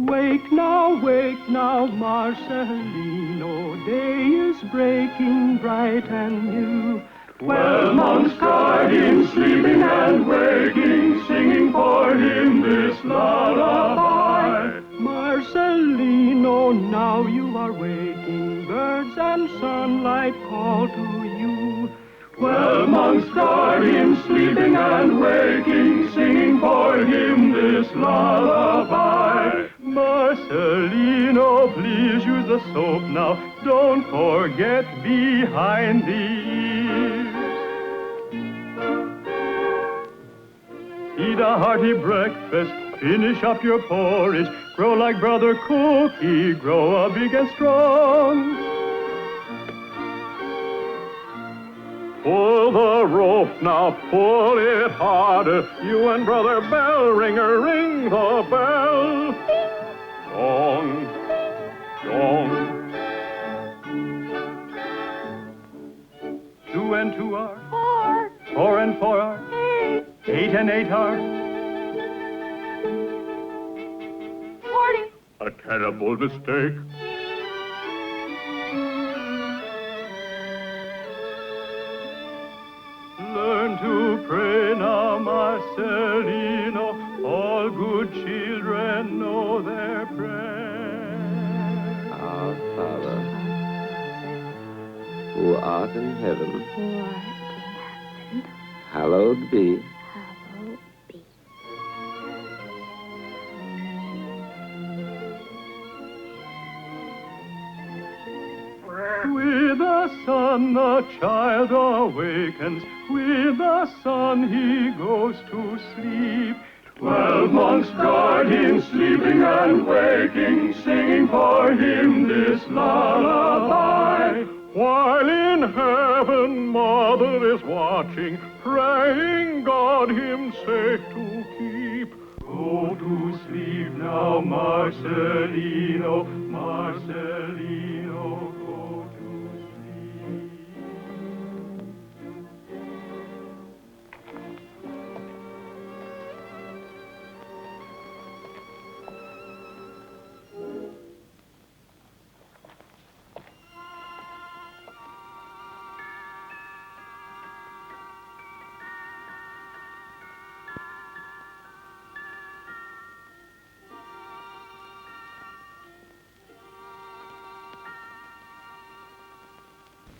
Wake now, Marcelino, day is breaking bright and new. 12 months guard him, sleeping and waking, singing for him this lullaby. Marcelino, now you are waking, birds and sunlight call to you. 12 months guard him, sleeping and waking, singing for him this lullaby. Marcelino, please use the soap now. Don't forget behind the ears. Eat a hearty breakfast, finish up your porridge. Grow like Brother Cookie, grow up big and strong. Pull the rope now, pull it harder. You and Brother Bell Ringer, ring the bell. Dong, dong. 2 and 2 are 4. 4 and 4 are 8. 8 and 8 are 40. A terrible mistake. Learn to pray now, Marcelino. All good children know their prayer. Our Father, who art in heaven, Who art in heaven, hallowed be hallowed be. With the sun the child awakens, with the sun he goes to sleep. 12 months guard him, sleeping and waking, singing for him this lullaby. While in heaven mother is watching, praying God him safe to keep. Go to sleep now, Marcelino, Marcelino.